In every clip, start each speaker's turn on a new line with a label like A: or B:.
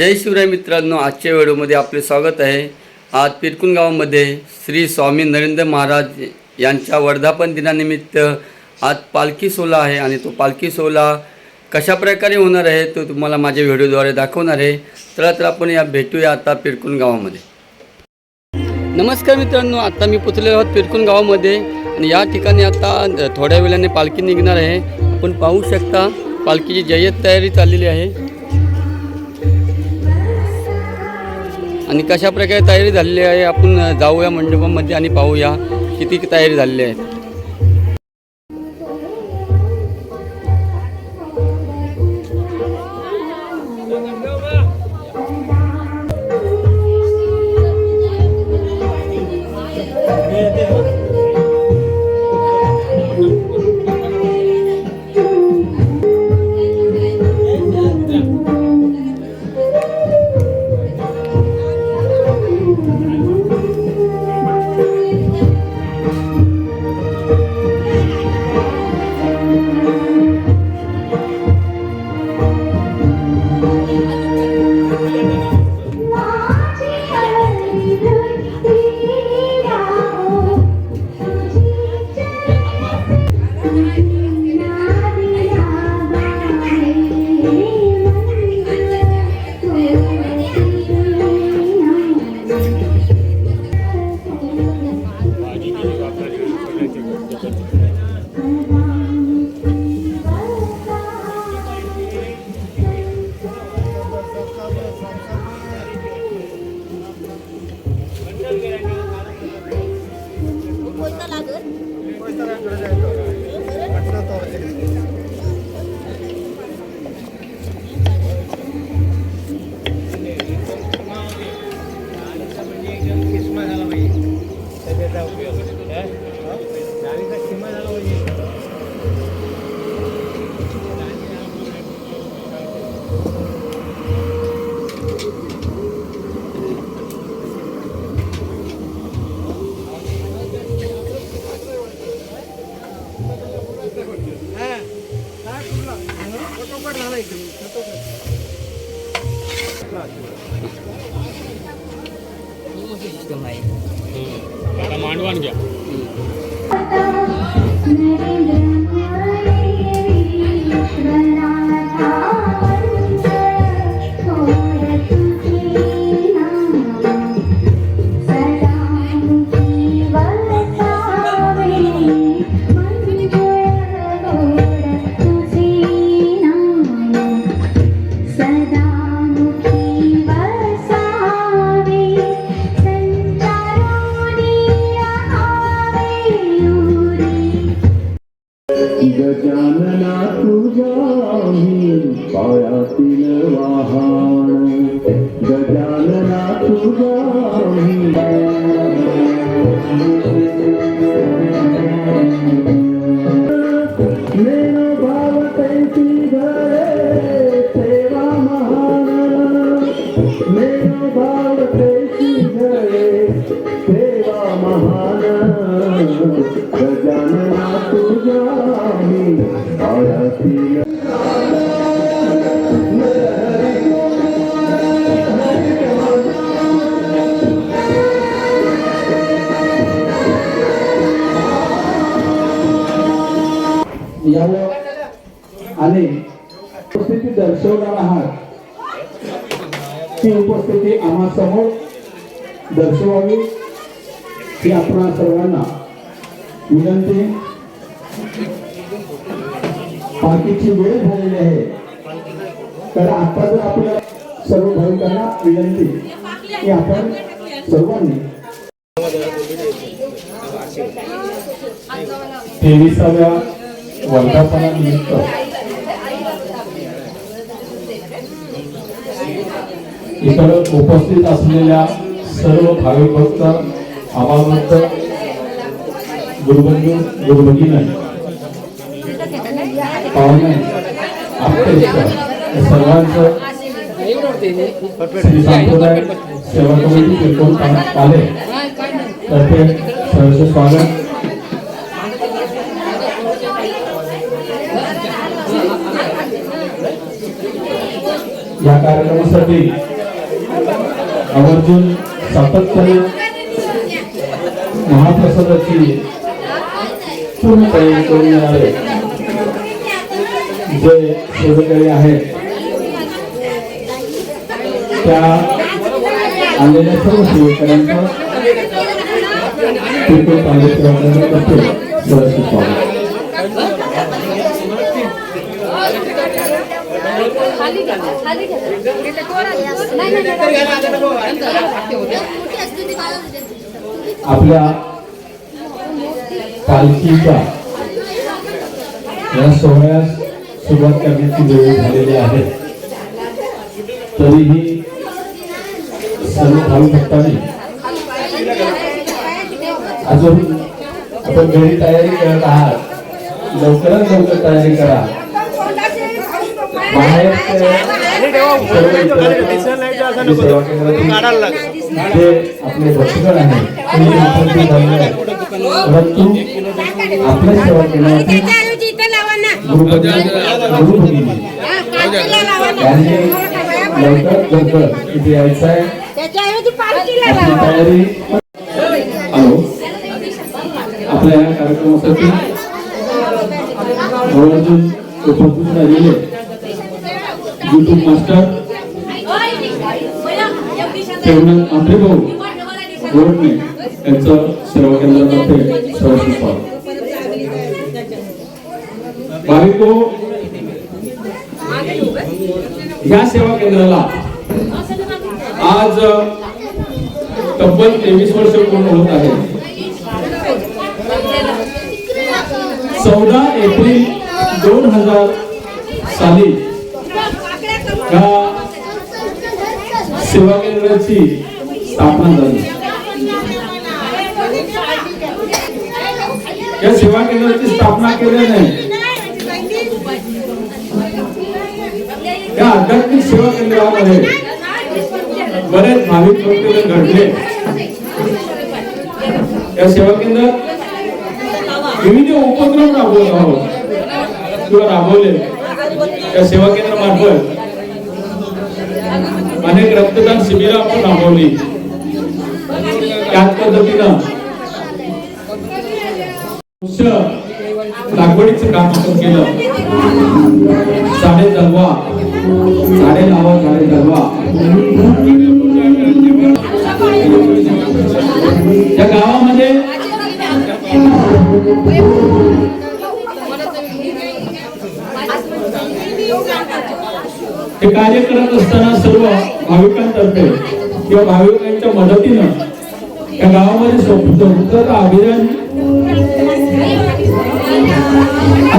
A: जय शिवराय मित्रांनो, आजच्या व्हिडिओमध्ये आपले स्वागत आहे। आज पिरकुन गावामध्ये श्री स्वामी नरेंद्र महाराज यांच्या वर्धापन दिनानिमित्त आज पालखी सोहळा आहे आणि तो पालखी सोहळा कशा प्रकारे होणार आहे तो तुम्हाला माझ्या व्हिडिओद्वारे दाखवणार आहे। तर आपण या भेटूया आता पिरकुन गावामध्ये। नमस्कार मित्रांनो, आता मी पोचलेलो आहोत पिरकुन गावामध्ये आणि या ठिकाणी आता थोड्या वेळाने पालखी निघणार आहे। आपण पाहू शकता पालखीची जय्यत तयारी चाललेली आहे आणि कशा प्रकारे तयारी झालेली आहे। आपण जाऊया मंडपामध्ये आणि पाहूया किती तयारी झालेली आहे।
B: मांडवान घ्या
C: गजानना तुझ्या मी पायातील वाहन गजानना तुझ्या मी मेरा भाव तैसी घरे सेवा महान मेरा भाव तैसी घरे सेवा महान गजानना तुझ्या
D: यावर आणि उपस्थिती दर्शवणार आहात ती उपस्थिती आम्हा समोर दर्शवावी ही आपणा सर्वांना विनंती। पालखीची वेळ झालेली आहे तर आता जर आपल्या सर्व भाविकांना विनंती की आपण सर्वांनी 23व्या वर्धापनानिमित्त इतर उपस्थित असलेल्या सर्व भाविक भक्त आभारवंत गुरुबंधू गुरुभगिनी पाहुणे आपल्या सर्वांचं श्री संप्रदाय सेवा कमिटी पिरकुन काले तर्फे सहर्ष स्वागत। या कार्यक्रमासाठी आवर्जून सातत्याने महाप्रसादाची पूर्ण तयारी करून येणारे जे सेवेकरी आहेत त्या आलेल्या सर्व सेवेकऱ्यांचं पिरकोळ तालुक्यातर्फे सहर्ष स्वागत. आपल्या पालखीच्या या सोहळ्यास सुरुवात करण्याची वेळ झालेली आहे. तरीही सर्व भावी भक्तांनी अजून आपण घरी तयारी करत आहात, लवकरात लवकर तयारी करा. बाहेर सेवा केंद्रातून जे आपले भक्तगण आहेत परंतु आपल्या सेवा केंद्रातील त्यांनी लवकरात लवकर इथे यायचं आहे. आपली तयारी आपल्या या कार्यक्रमासाठी आवर्जून उपस्थित राहिलेले युट्यूब मास्टर तेवढं आंबे भाऊ गोडणे यांचं सेवा केंद्रातर्फे सहर्ष स्वागत. भाविको, या सेवा केंद्राला आज तब्बल 23 वर्ष पूर्ण होत आहे. 14 एप्रिल 2000 साली या सेवा केंद्राची स्थापना झाली. या सेवा केंद्राची स्थापना केल्याने या आध्यात्मिक सेवा केंद्रामध्ये बरेच भाविक भक्त घडले. या सेवा केंद्रात विविध उपक्रम राबवत आहोत किंवा राबवले. या सेवा केंद्रामार्फत अनेक रक्तदान शिबिरं आपण राबवली. त्याच पद्धतीनं लागवडीचं काम आपण केलं. झाडे जगवा, झाडे लावा, झाडे जगवा. या गावामध्ये हे कार्य करत असताना सर्व भाविकांतर्फे किंवा भाविकांच्या मदतीनं या गावामध्ये स्वतंत्र अभियान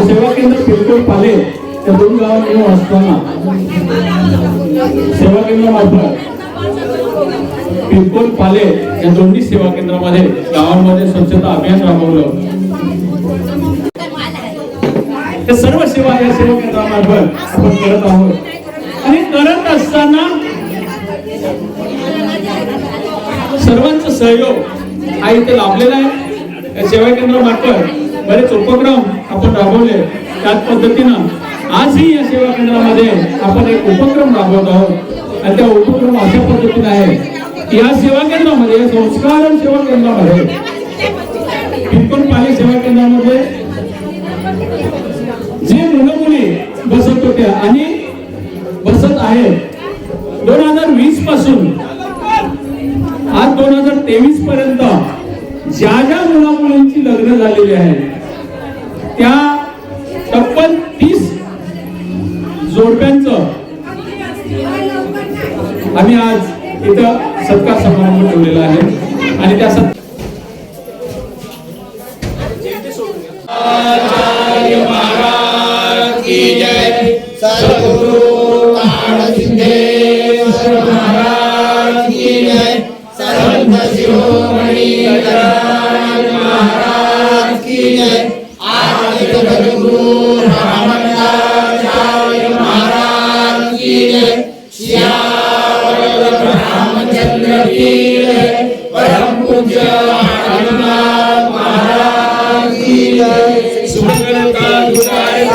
D: सेवा केंद्र पिरकोळ पाले त्या 2 गावांमध्ये असताना सेवा केंद्रामार्फत पिरकोळ पाले या दोन्ही सेवा केंद्रामध्ये गावांमध्ये स्वच्छता अभियान राबवलं. त्या सर्व सेवा या सेवा केंद्रामार्फत आपण करत आहोत. आणि करत असताना सर्वांचा सहयोग हा इथे लाभलेला आहे. या सेवा केंद्रामार्फत बरेच उपक्रम आपण राबवले. त्याच पद्धतीनं आजही या सेवा केंद्रामध्ये आपण एक उपक्रम राबवत आहोत. आणि त्या उपक्रम अशा पद्धतीने आहे की या सेवा केंद्रामध्ये, या संस्कार सेवा केंद्रामध्ये, पिरकोळ पाले सेवा केंद्रामध्ये जे मुलं मुली बसत होत्या आणि बसत आहेत, 2020 पासून आज 2023 पर्यंत ज्या ज्या मुला मुलींची लग्न झालेली आहेत त्या तब्बल 30 जोडप्यांचं आम्ही आज इथं सत्कार समारंभ ठेवलेला आहे. आणि त्या
B: महाराज की जय. सद्गुरु सिद्धेश्वर महाराज की जय. संत शिरोमणी महाराज की जय. आदित्य सद्गुरु रामाचार्य महाराज की जय. श्याम रामचंद्र की जय. परम पूज्य हनुमान महाराज की जय. सुमंगल का गुजारिश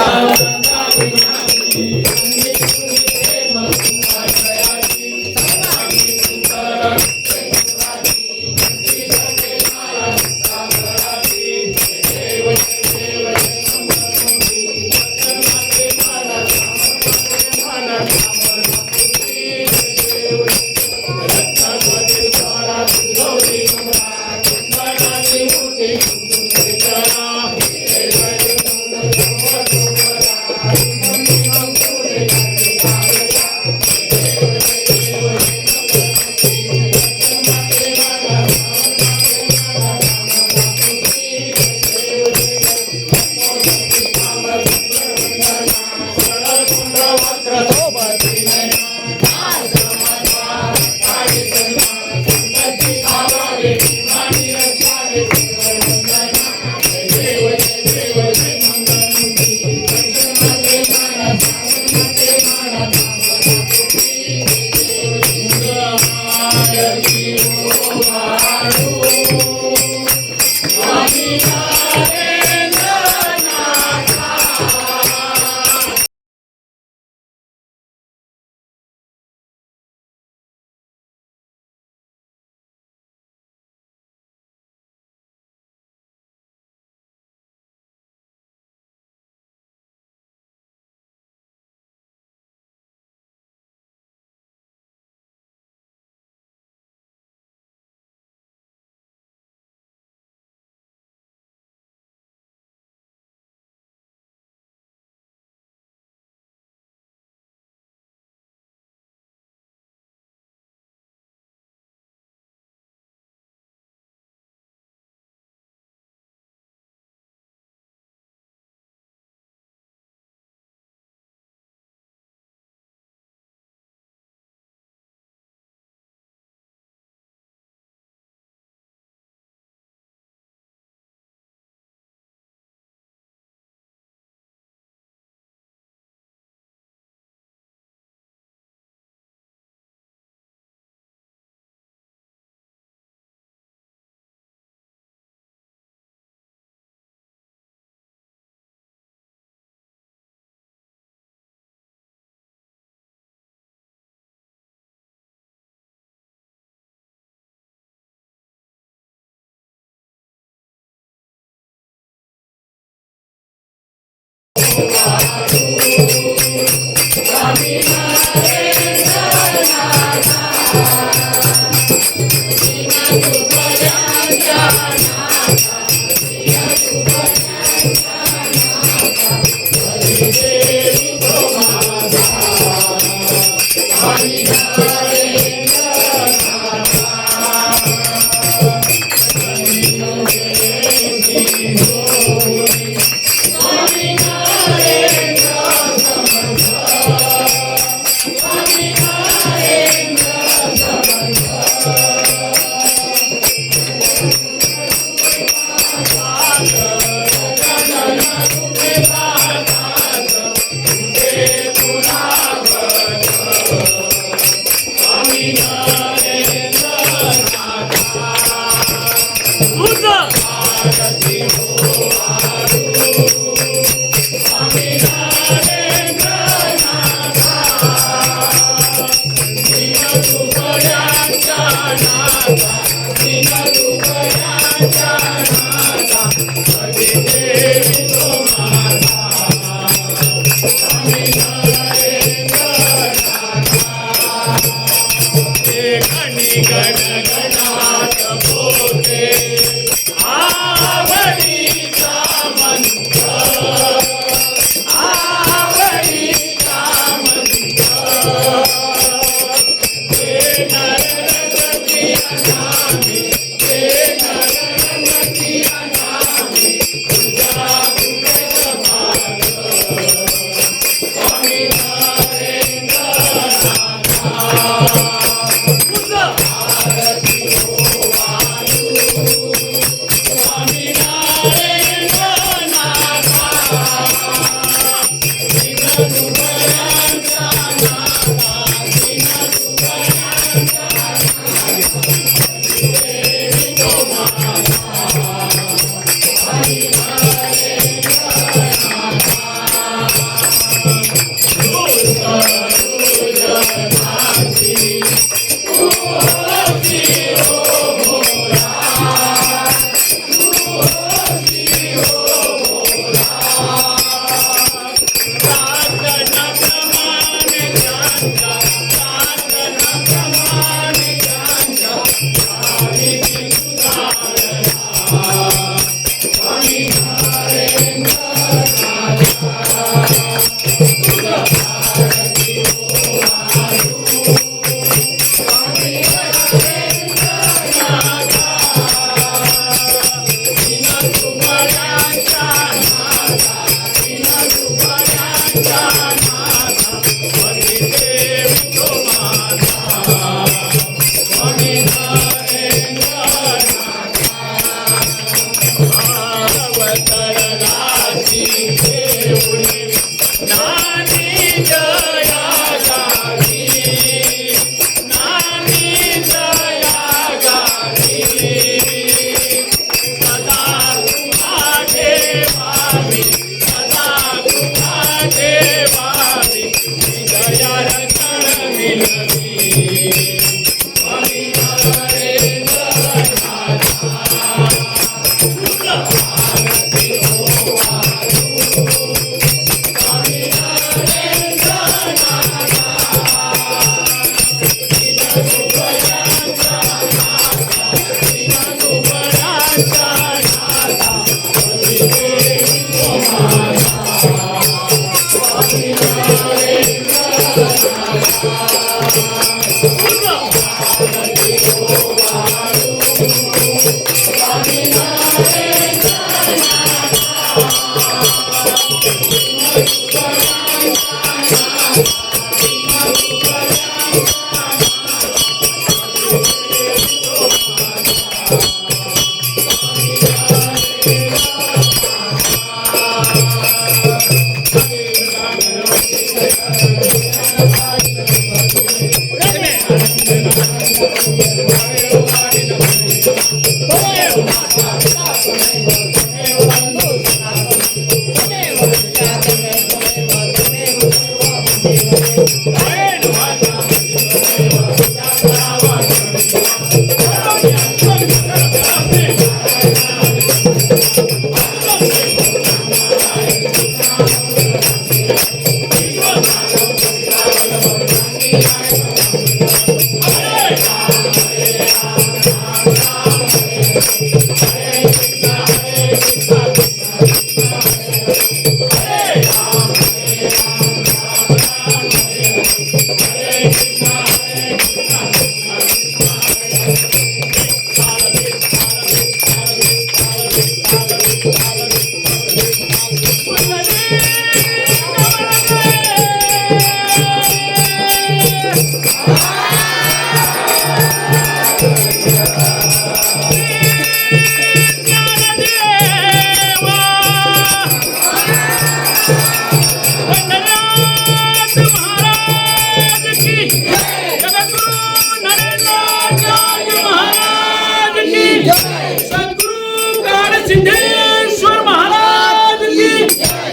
D: सिद्धेश्वर महाराज की,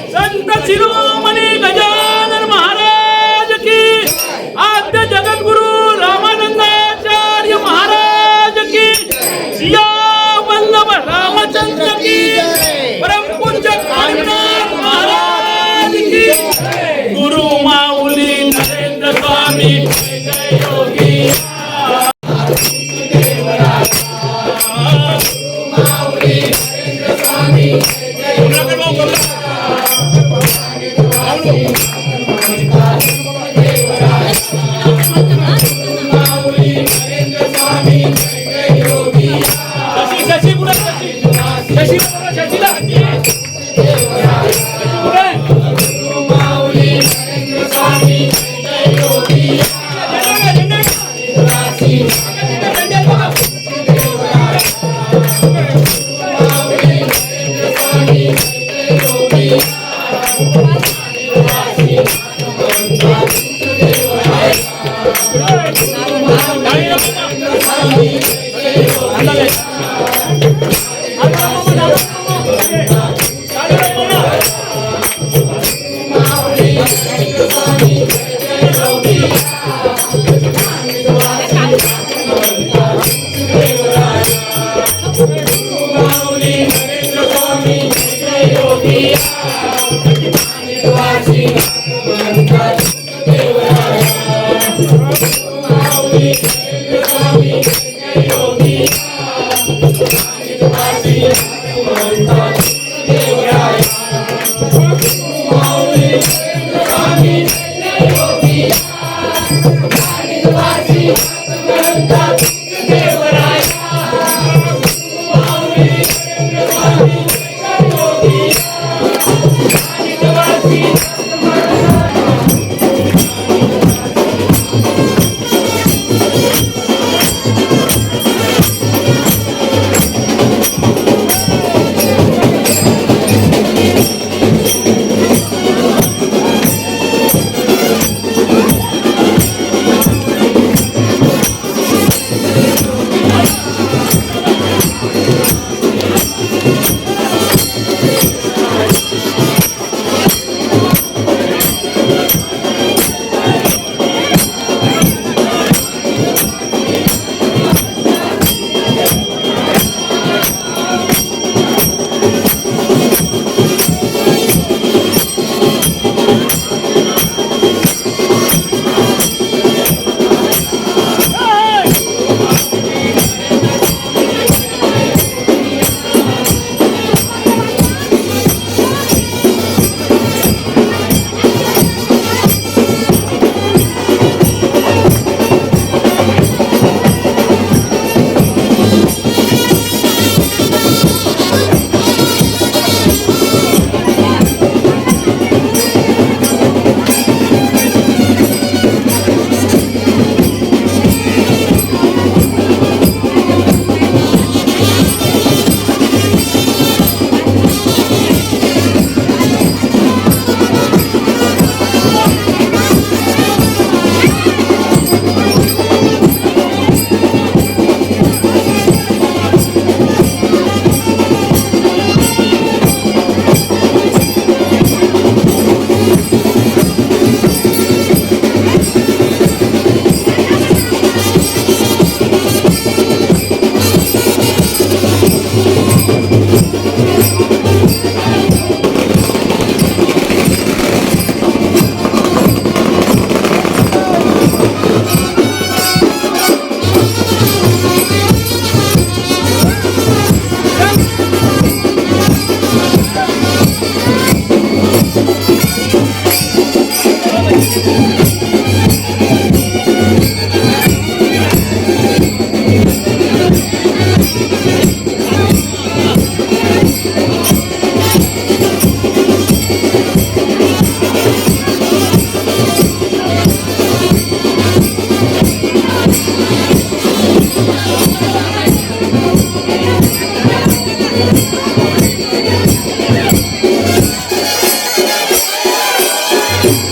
D: संत शिरोमणी गजानन महाराज की, आद्य जगद्गुरु रामानंदाचार्य महाराज की, सिया वल्लभ रामचंद्र की, परम पूज्य काशीनाथ महाराज की, गुरु माऊली नरेंद्र स्वामी जय योगी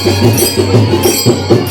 C: जय